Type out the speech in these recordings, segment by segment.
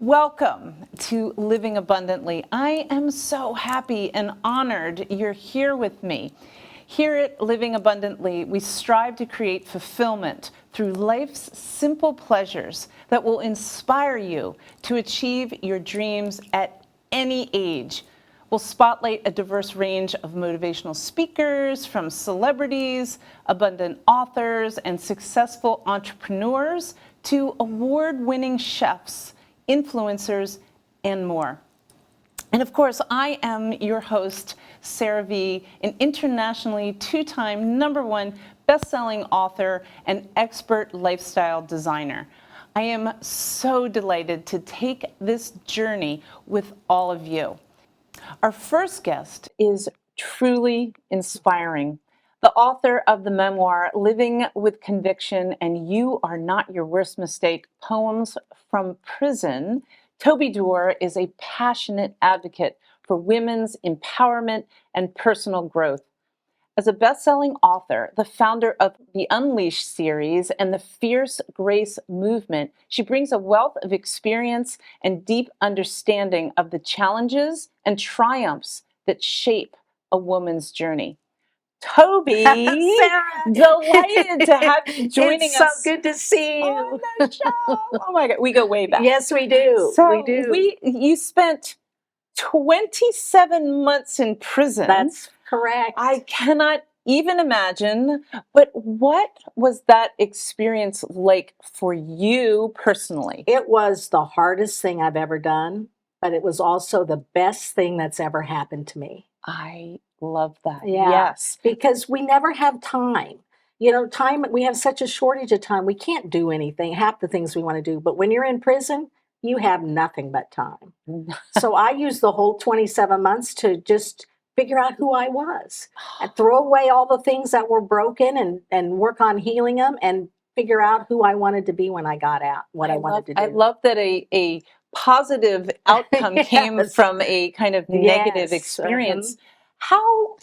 Welcome to Living Abundantly. I am so happy and honored you're here with me. Here at Living Abundantly, we strive to create fulfillment through life's simple pleasures that will inspire you to achieve your dreams at any age. We'll spotlight a diverse range of motivational speakers, from celebrities, abundant authors, and successful entrepreneurs to award-winning chefs, influencers, and more. And of course, I am your host, Sarah V., an internationally two-time #1 best-selling author and expert lifestyle designer. I am so delighted to take this journey with all of you. Our first guest is truly inspiring. The author of the memoir, Living with Conviction and You Are Not Your Worst Mistake, Poems from Prison, Toby Dorr is a passionate advocate for women's empowerment and personal growth. As a best-selling author, the founder of the Unleashed series and the Fierce Grace movement, she brings a wealth of experience and deep understanding of the challenges and triumphs that shape a woman's journey. Toby, Sarah, delighted to have you joining it's us. so good to see you On the show. Oh my God, we go way back. Yes, we do. So we do. You spent 27 months in prison. That's correct. I cannot even imagine, but what was that experience like for you personally? It was the hardest thing I've ever done, but it was also the best thing that's ever happened to me. I love that. Yeah, Yes. because we never have time. You know, time, we have such a shortage of time. We can't do anything, half the things we want to do. But when you're in prison, you have nothing but time. So I used the whole 27 months to just figure out who I was and throw away all the things that were broken and work on healing them and figure out who I wanted to be when I got out, what I wanted to do. I love that a positive outcome came from a kind of negative experience. How,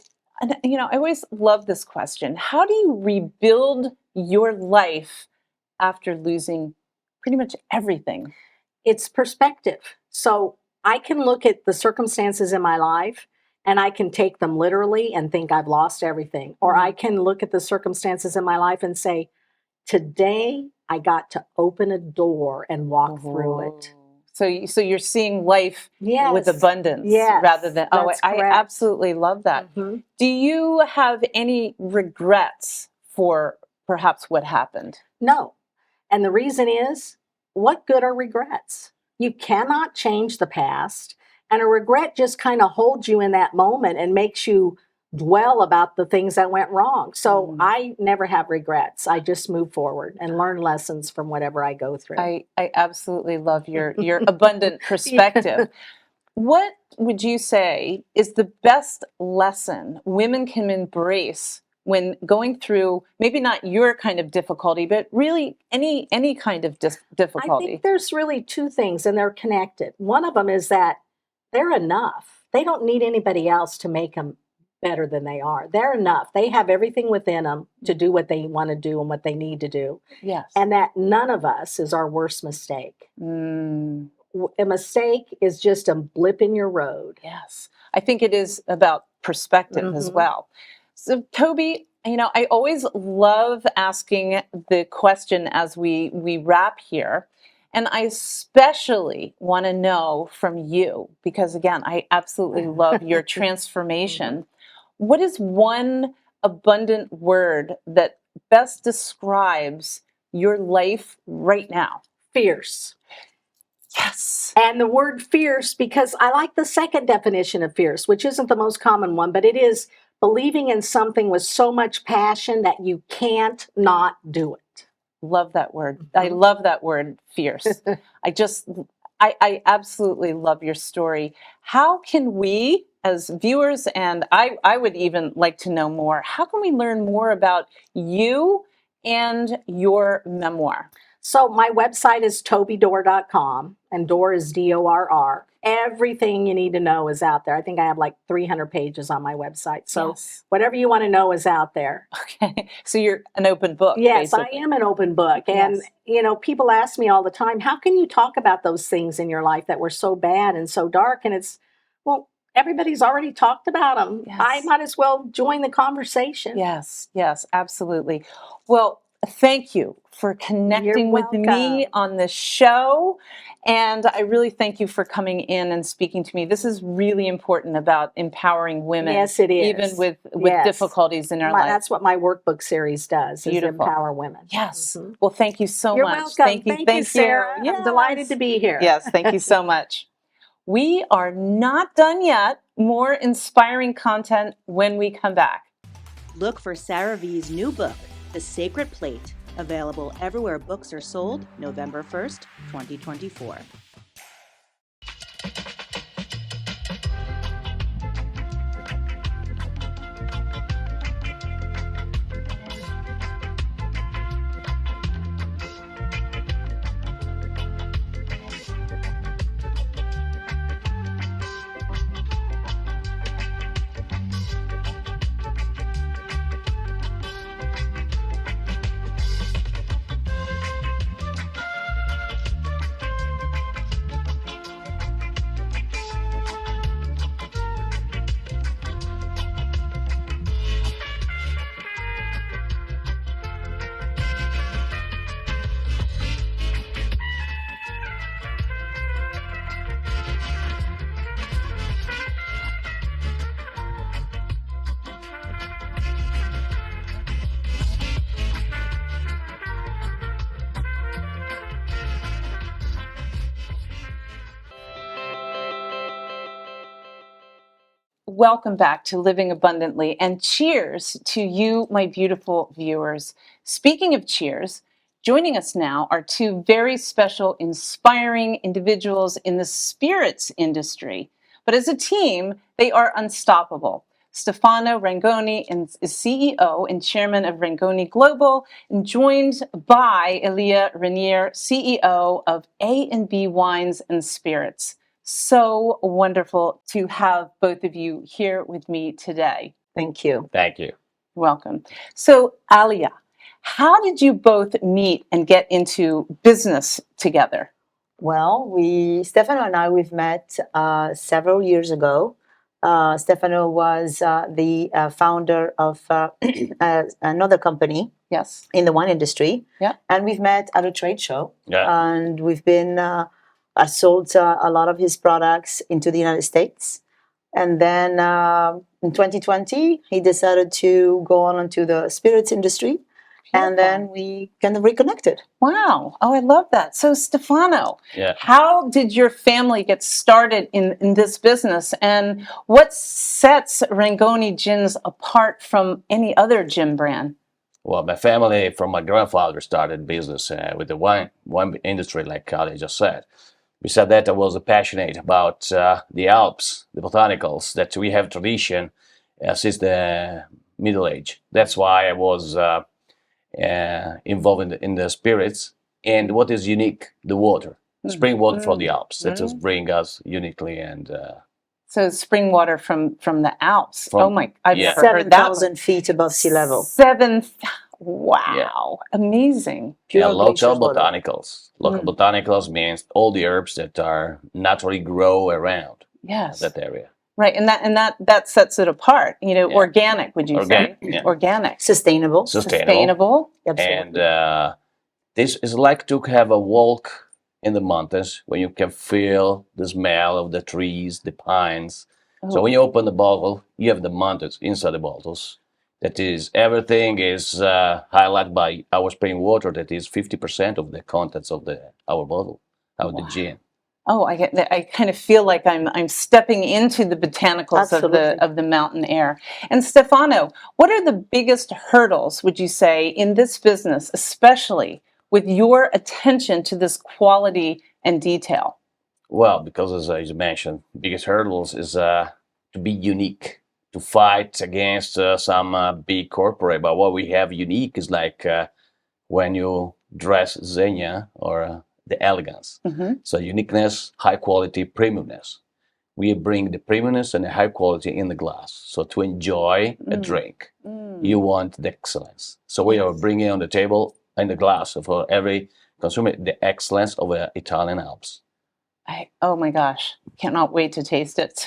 you know, I always love this question. How do you rebuild your life after losing pretty much everything? It's perspective. So I can look at the circumstances in my life and I can take them literally and think I've lost everything. Or I can look at the circumstances in my life and say, today I got to open a door and walk through it. So you're seeing life with abundance rather than, I absolutely love that. Mm-hmm. Do you have any regrets for perhaps what happened? No. And the reason is, what good are regrets? You cannot change the past. And a regret just kind of holds you in that moment and makes you dwell about the things that went wrong. So I never have regrets. I just move forward and learn lessons from whatever I go through. I absolutely love your abundant perspective. What would you say is the best lesson women can embrace when going through maybe not your kind of difficulty, but really any kind of difficulty? I think there's really two things, and they're connected. One of them is that they're enough. They don't need anybody else to make them better than they are. They're enough. They have everything within them to do what they want to do and what they need to do. Yes. And that none of us is our worst mistake. A mistake is just a blip in your road. Yes. I think it is about perspective as well. So Toby, you know, I always love asking the question as we wrap here. And I especially want to know from you, because again, I absolutely love your transformation. What is one abundant word that best describes your life right now? Fierce. Yes. And the word fierce, because I like the second definition of fierce, which isn't the most common one, but it is believing in something with so much passion that you can't not do it. Love that word. I love that word, fierce. I absolutely love your story. How can we, as viewers, and I would even like to know more, how can we learn more about you and your memoir? So my website is tobydorr.com. and Dorr is Dorr. Everything you need to know is out there. I think I have like 300 pages on my website. So Yes. whatever you want to know is out there. Okay. So you're an open book. Yes, basically. I am an open book. And, Yes. you know, people ask me all the time, how can you talk about those things in your life that were so bad and so dark? And it's, well, everybody's already talked about them. Yes. I might as well join the conversation. Yes, yes, absolutely. Well, thank you for connecting with me welcome. on this show. And I really thank you for coming in and speaking to me. This is really important about empowering women. Yes, it is. Even with Yes. difficulties in our life. That's what my workbook series does, is Beautiful. empower women. Yes. Mhm. Well, thank you so You're much. welcome. Thank you. Thank you, Sarah. Yes. I'm delighted to be here. Yes, thank you so much. We are not done yet. More inspiring content when we come back. Look for Sarah V's new book, The Sacred Plate, available everywhere books are sold November 1st, 2024. Welcome back to Living Abundantly, and cheers to you, my beautiful viewers. Speaking of cheers, joining us now are two very special, inspiring individuals in the spirits industry. But as a team, they are unstoppable. Stefano Rangoni is CEO and chairman of Rangoni Global, and joined by Alia Reniers, CEO of A&B Wines and Spirits. So wonderful to have both of you here with me today. Thank you. Thank you. Welcome. So, Alia, how did you both meet and get into business together? Well, Stefano and I, we've met several years ago. Stefano was the founder of another company Yes. in the wine industry. Yeah. And we've met at a trade show. Yeah. And we've been, I sold a lot of his products into the United States. And then in 2020, he decided to go on into the spirits industry. And then we kind of reconnected. Wow. Oh, I love that. So, Stefano, Yeah. how did your family get started in this business? And what sets Rangoni gins apart from any other gin brand? Well, my family, from my grandfather, started business with the wine industry, like Alia just said. Besides that, I was passionate about the Alps, the botanicals, that we have tradition since the Middle Age. That's why I was involved in the spirits. And what is unique? The water, spring water from the Alps. That just bring us uniquely. And So, spring water from the Alps. From- Oh my! I've yeah. never heard that one. 7,000 feet above sea level. Wow! Amazing. Pure and local glacier water. botanicals. Local botanicals means all the herbs that are naturally grow around Yes. that area. Right, and that sets it apart. You know, Yeah. organic. Would you Organic, say? yeah. Organic, Sustainable. sustainable. Absolutely. And this is like to have a walk in the mountains when you can feel the smell of the trees, the pines. So Oh. when you open the bottle, you have the mountains inside the bottles. That is, everything is highlighted by our spring water. That is 50% of the contents of our bottle, of the gin. Oh, I kind of feel like I'm stepping into the botanicals Absolutely. of the mountain air. And Stefano, what are the biggest hurdles, would you say, in this business, especially with your attention to this quality and detail? Well, because as you mentioned, biggest hurdles is to be unique, to fight against some big corporate. But what we have unique is like when you dress Xenia or the elegance. So uniqueness, high quality, premiumness. We bring the premiumness and the high quality in the glass. So to enjoy a drink, you want the excellence. So we are bringing on the table in the glass for every consumer the excellence of Italian Alps. Oh my gosh, cannot wait to taste it.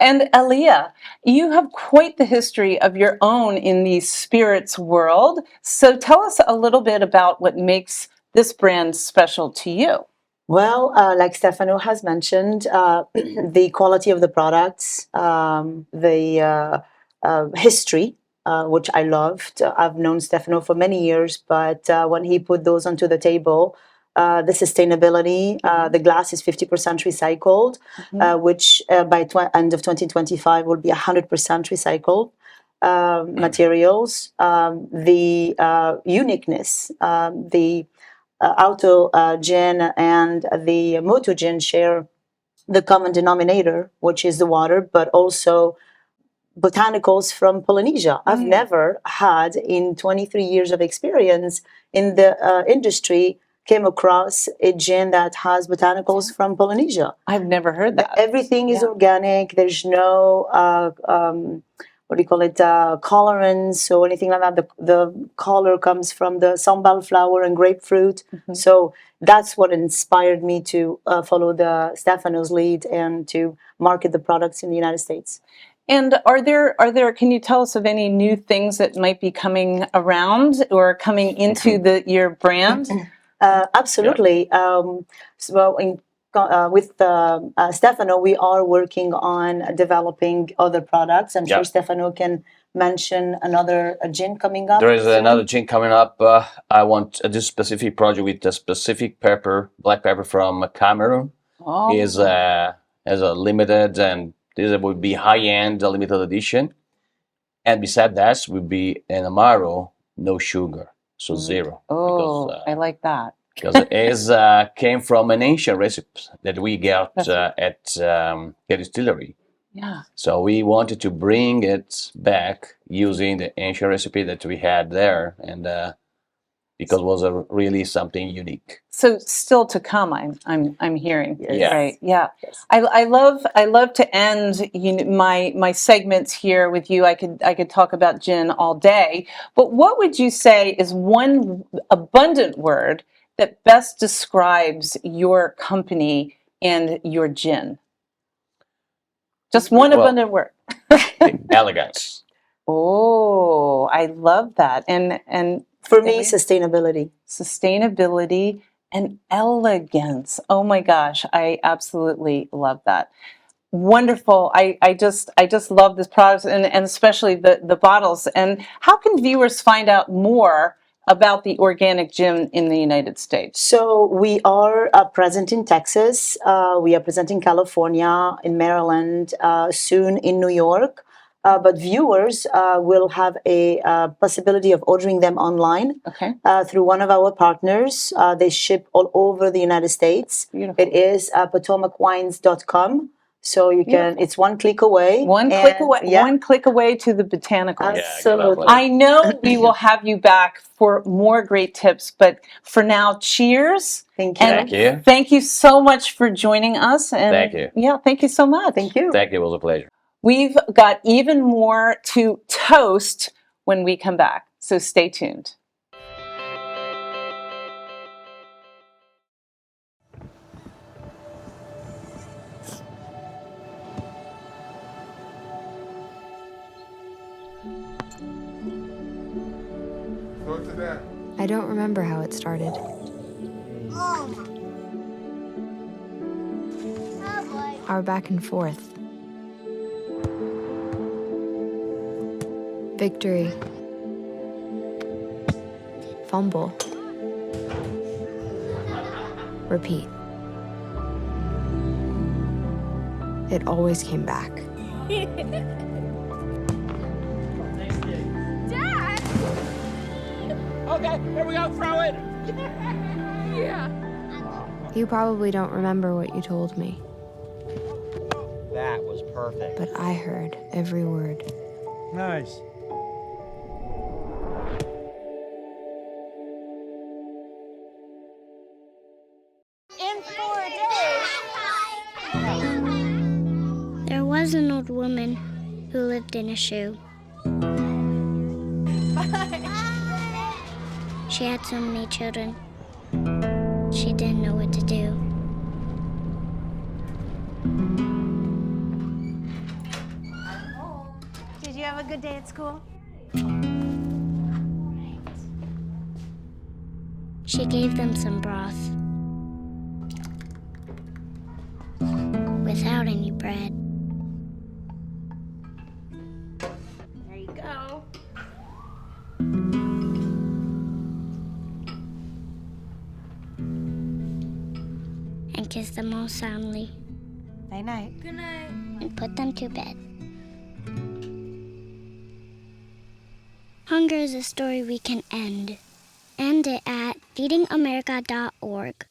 And Alia, you have quite the history of your own in the spirits world. So tell us a little bit about what makes this brand special to you. Well, like Stefano has mentioned, the quality of the products, the history, which I loved. I've known Stefano for many years, but when he put those onto the table, the sustainability, the glass is 50% recycled, which by end of 2025 will be 100% recycled materials. The uniqueness, the Auto Gin and the Moto Gin share the common denominator, which is the water, but also botanicals from Polynesia. I've never had, in 23 years of experience in the industry, came across a gin that has botanicals from Polynesia. I've never heard that. Everything is organic. There's no what do you call it, colorants or anything like that. The color comes from the sambal flower and grapefruit. So that's what inspired me to follow the Stefano's lead and to market the products in the United States. And are there, can you tell us of any new things that might be coming around or coming into your brand? Absolutely. With Stefano, we are working on developing other products. I'm sure Stefano can mention another gin coming up. There is another gin coming up. I want this specific project with a specific pepper, black pepper from Cameroon. Is as a limited, and this would be high-end, a limited edition. And beside that would be an Amaro, no sugar, so zero. Oh, because, I like that. Because it came from an ancient recipe that we got at the distillery. Yeah. So we wanted to bring it back using the ancient recipe that we had there, and because it was really something unique. So still to come, I'm hearing. Yes. Right. Yeah. Yes. I love to end my segments here with you. I could talk about gin all day, but what would you say is one abundant word that best describes your company and your gin? Just one abundant word. Elegance. Oh, I love that. And for me, sustainability. Sustainability and elegance. Oh my gosh, I absolutely love that. Wonderful. I just love this product, and especially the bottles. And how can viewers find out more about the organic gin in the United States? So we are present in Texas. We are present in California, in Maryland, soon in New York. But viewers will have a possibility of ordering them online through one of our partners. They ship all over the United States. Beautiful. It is potomacwines.com. So you can, it's one click away. One click away to the botanicals. Absolutely. I know we will have you back for more great tips, but for now, cheers. Thank you. Thank you. Thank you so much for joining us. And thank you. Yeah, thank you so much. Thank you. Thank you. It was a pleasure. We've got even more to toast when we come back, so stay tuned. I don't remember how it started. Our back and forth. Victory. Fumble. Repeat. It always came back. Dad! Okay, here we go, throw it! Yeah. You probably don't remember what you told me. That was perfect. But I heard every word. Nice. was an old woman who lived in a shoe. She had so many children. She didn't know what to do. Did you have a good day at school? She gave them some broth. Without any bread. There you go. And kissed them all soundly. Night night. Good night. And put them to bed. Hunger is a story we can end. End it at feedingamerica.org.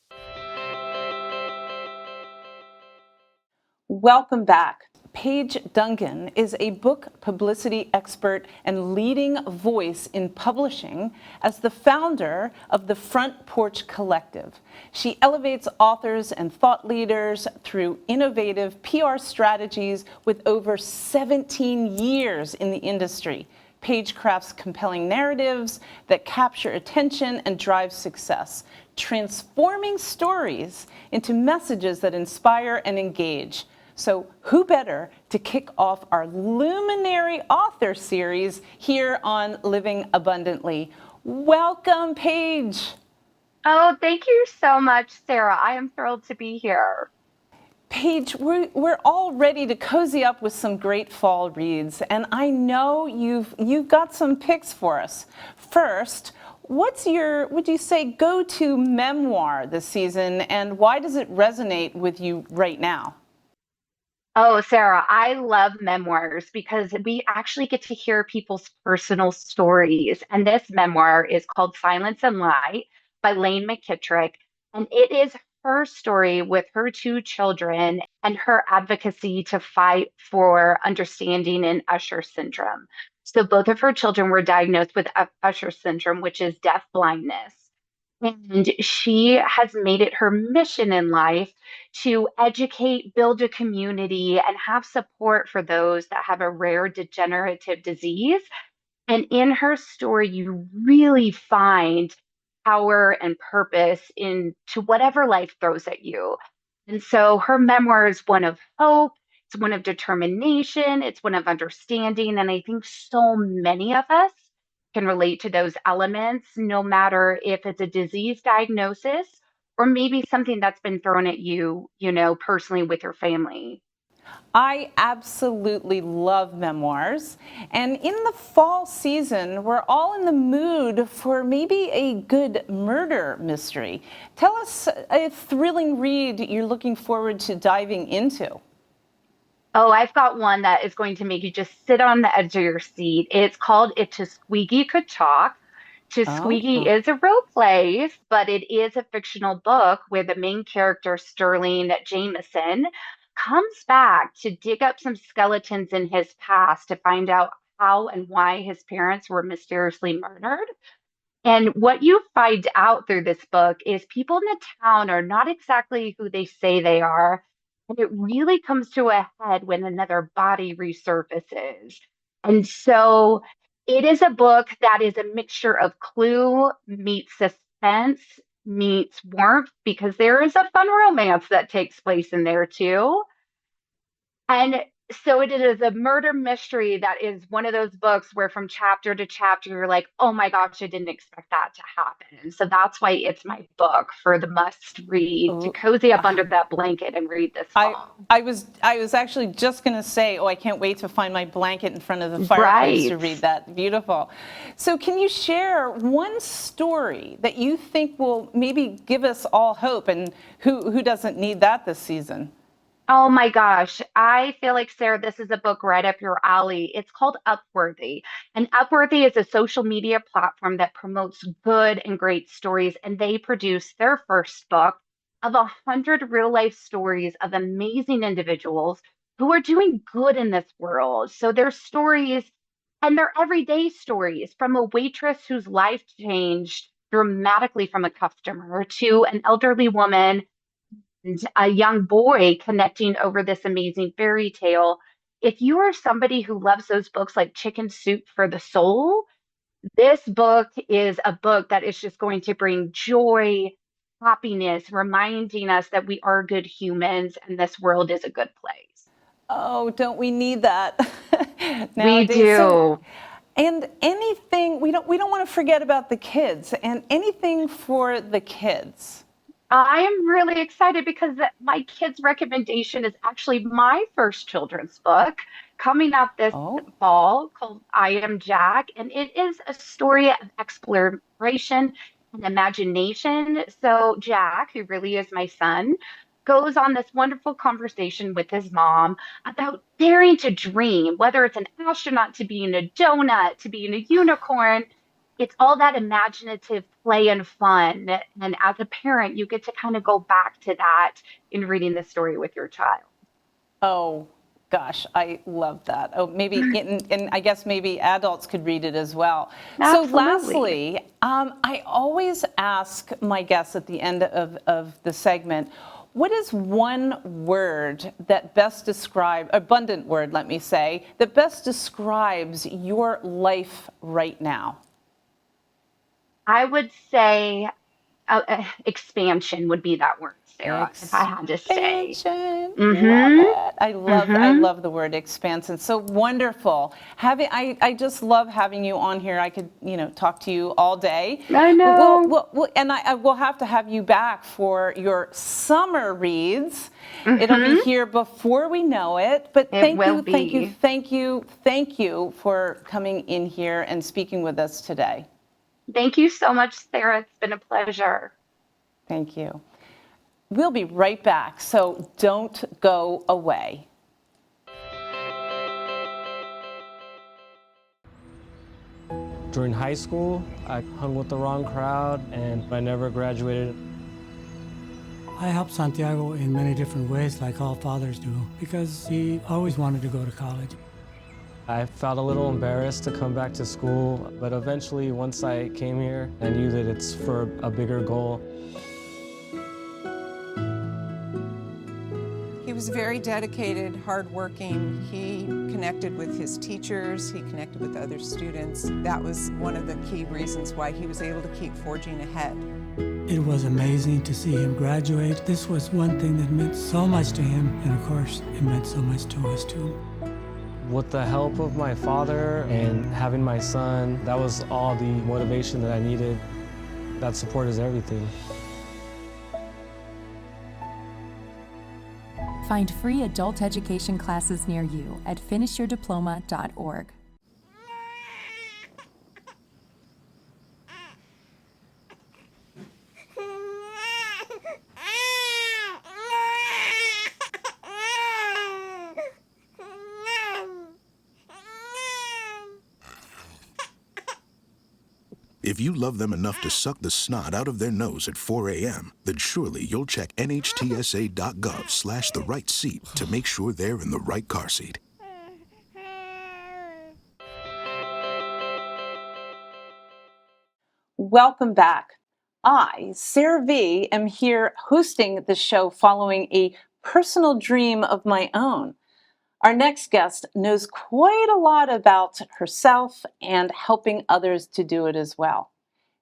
Welcome back. Paige Dungan is a book publicity expert and leading voice in publishing as the founder of the Front Porch Collective. She elevates authors and thought leaders through innovative PR strategies with over 17 years in the industry. Paige crafts compelling narratives that capture attention and drive success, transforming stories into messages that inspire and engage. So who better to kick off our Luminary Author Series here on Living Abundantly? Welcome, Paige. Oh, thank you so much, Sarah. I am thrilled to be here. Paige, we're all ready to cozy up with some great fall reads, and I know you've got some picks for us. First, what's your, would you say, go-to memoir this season, and why does it resonate with you right now? Oh, Sarah, I love memoirs because we actually get to hear people's personal stories. And this memoir is called Silence and Light by Lane McKittrick. And it is her story with her two children and her advocacy to fight for understanding in Usher syndrome. So both of her children were diagnosed with Usher syndrome, which is deaf blindness. And she has made it her mission in life to educate, build a community, and have support for those that have a rare degenerative disease. And in her story, you really find power and purpose into whatever life throws at you. And so her memoir is one of hope, it's one of determination, it's one of understanding. And I think so many of us can relate to those elements, no matter if it's a disease diagnosis or maybe something that's been thrown at you, personally with your family. I absolutely love memoirs. And in the fall season, we're all in the mood for maybe a good murder mystery. Tell us a thrilling read you're looking forward to diving into. Oh, I've got one that is going to make you just sit on the edge of your seat. It's called If Tuskegee Could Talk. Tuskegee is a real place, but it is a fictional book where the main character, Sterling Jameson, comes back to dig up some skeletons in his past to find out how and why his parents were mysteriously murdered. And what you find out through this book is people in the town are not exactly who they say they are. And it really comes to a head when another body resurfaces. And so it is a book that is a mixture of clue meets suspense meets warmth, because there is a fun romance that takes place in there too. And so it is a murder mystery that is one of those books where from chapter to chapter, you're like, oh my gosh, I didn't expect that to happen. So that's why it's my book for the must read, to cozy up under that blanket and read this fall. I was actually just going to say, I can't wait to find my blanket in front of the fireplace to read that. Beautiful. So can you share one story that you think will maybe give us all hope, and who doesn't need that this season? Oh my gosh. I feel like, Sarah, this is a book right up your alley. It's called Upworthy. And Upworthy is a social media platform that promotes good and great stories. And they produced their first book of 100 real life stories of amazing individuals who are doing good in this world. So their stories, and they're everyday stories, from a waitress whose life changed dramatically from a customer to an elderly woman, a young boy connecting over this amazing fairy tale if you are somebody who loves those books like Chicken Soup for the Soul, this book is a book that is just going to bring joy, happiness, reminding us that we are good humans and this world is a good place. Oh, don't we need that We nowadays? do. And anything, we don't want to forget about the kids, and anything for the kids. I am really excited because my kid's recommendation is actually my first children's book coming out this fall called I Am Jack. And it is a story of exploration and imagination. So Jack, who really is my son, goes on this wonderful conversation with his mom about daring to dream, whether it's an astronaut to being a donut, to being a unicorn. It's all that imaginative play and fun. And as a parent, you get to kind of go back to that in reading the story with your child. Oh, gosh, I love that. Oh, maybe, and I guess maybe adults could read it as well. Absolutely. So lastly, I always ask my guests at the end of the segment, what is one word that best describes, abundant word, let me say, that best describes your life right now? I would say expansion would be that word, Sarah, if I had to say. Expansion. Mm-hmm. Love it. I love the word expansion. So wonderful. I just love having you on here. I could, talk to you all day. I know. And I will have to have you back for your summer reads. It'll be here before we know it. But thank you for coming in here and speaking with us today. Thank you so much, Sarah. It's been a pleasure. Thank you. We'll be right back, so don't go away. During high school, I hung with the wrong crowd and I never graduated. I helped Santiago in many different ways, like all fathers do, because he always wanted to go to college. I felt a little embarrassed to come back to school, but eventually, once I came here, I knew that it's for a bigger goal. He was very dedicated, hardworking. He connected with his teachers, he connected with other students. That was one of the key reasons why he was able to keep forging ahead. It was amazing to see him graduate. This was one thing that meant so much to him, and of course, it meant so much to us too. With the help of my father and having my son, that was all the motivation that I needed. That support is everything. Find free adult education classes near you at finishyourdiploma.org. If you love them enough to suck the snot out of their nose at 4 a.m., then surely you'll check nhtsa.gov/the right seat to make sure they're in the right car seat. Welcome back. I, Sarah V, am here hosting the show following a personal dream of my own. Our next guest knows quite a lot about herself and helping others to do it as well.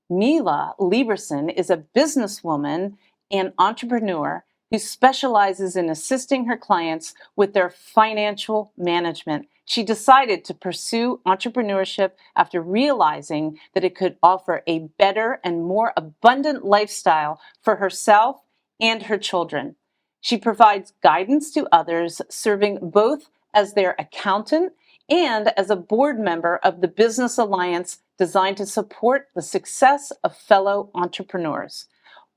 Milla Liberson is a businesswoman and entrepreneur who specializes in assisting her clients with their financial management. She decided to pursue entrepreneurship after realizing that it could offer a better and more abundant lifestyle for herself and her children. She provides guidance to others, serving both as their accountant and as a board member of the Business Alliance designed to support the success of fellow entrepreneurs.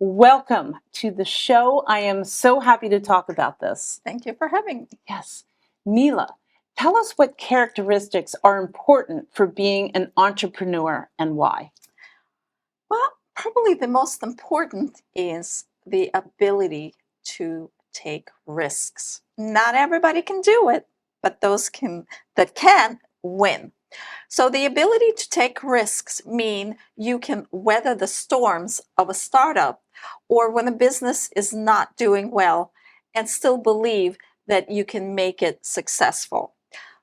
Welcome to the show. I am so happy to talk about this. Thank you for having me. Yes. Milla, tell us what characteristics are important for being an entrepreneur and why. Well, probably the most important is the ability to take risks. Not everybody can do it, but those that can win. So the ability to take risks mean you can weather the storms of a startup or when a business is not doing well and still believe that you can make it successful.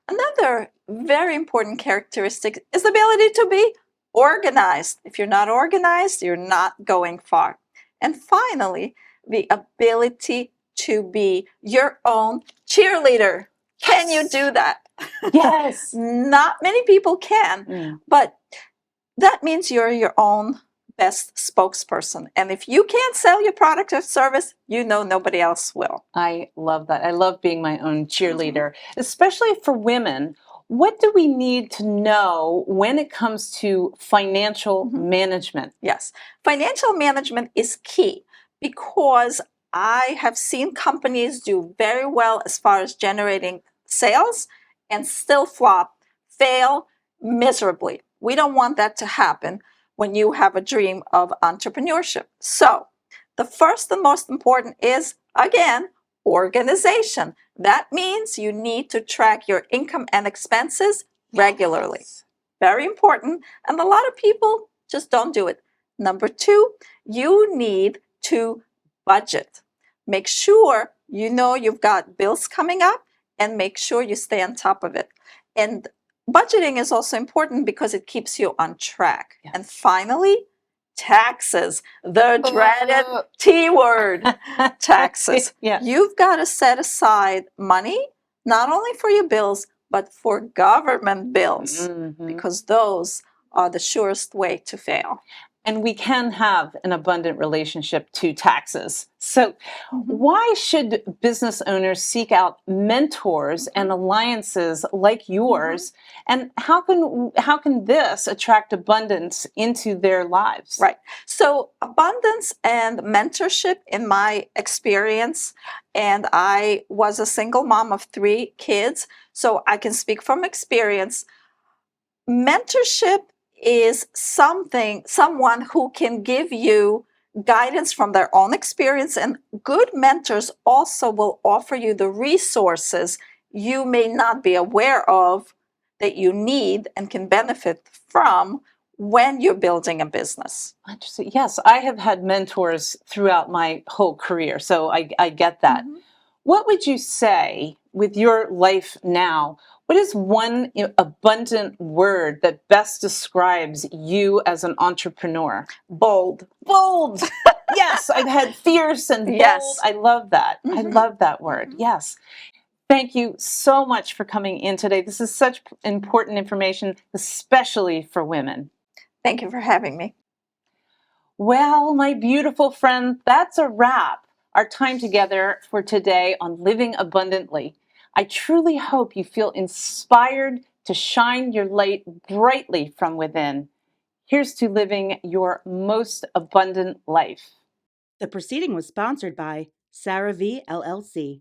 Another very important characteristic is the ability to be organized. If you're not organized, you're not going far. And finally, the ability to be your own cheerleader. Can you do that? Yes. Not many people can, but that means you're your own best spokesperson. And if you can't sell your product or service, you know nobody else will. I love that. I love being my own cheerleader, especially for women. What do we need to know when it comes to financial management? Yes, financial management is key because I have seen companies do very well as far as generating sales and still flop, fail miserably. We don't want that to happen when you have a dream of entrepreneurship. So the first and most important is, again, organization. That means you need to track your income and expenses regularly. Very important. And a lot of people just don't do it. Number two, you need to budget. Make sure you know you've got bills coming up and make sure you stay on top of it. And budgeting is also important because it keeps you on track. Yes. And finally, taxes, the dreaded T word, taxes. Yes. You've got to set aside money, not only for your bills, but for government bills, because those are the surest way to fail. And we can have an abundant relationship to taxes. So why should business owners seek out mentors and alliances like yours? And how can this attract abundance into their lives? Right. So abundance and mentorship, in my experience, and I was a single mom of 3 kids, so I can speak from experience. Mentorship is someone who can give you guidance from their own experience, and good mentors also will offer you the resources you may not be aware of that you need and can benefit from when you're building a business. Interesting. Yes, I have had mentors throughout my whole career, so I get that. What would you say with your life now? What is one abundant word that best describes you as an entrepreneur? Bold. Bold. Yes, I've had fierce and bold. Yes. I love that. I love that word. Yes. Thank you so much for coming in today. This is such important information, especially for women. Thank you for having me. Well, my beautiful friend, that's a wrap. Our time together for today on Living Abundantly. I truly hope you feel inspired to shine your light brightly from within. Here's to living your most abundant life. The proceeding was sponsored by Sarah V. LLC.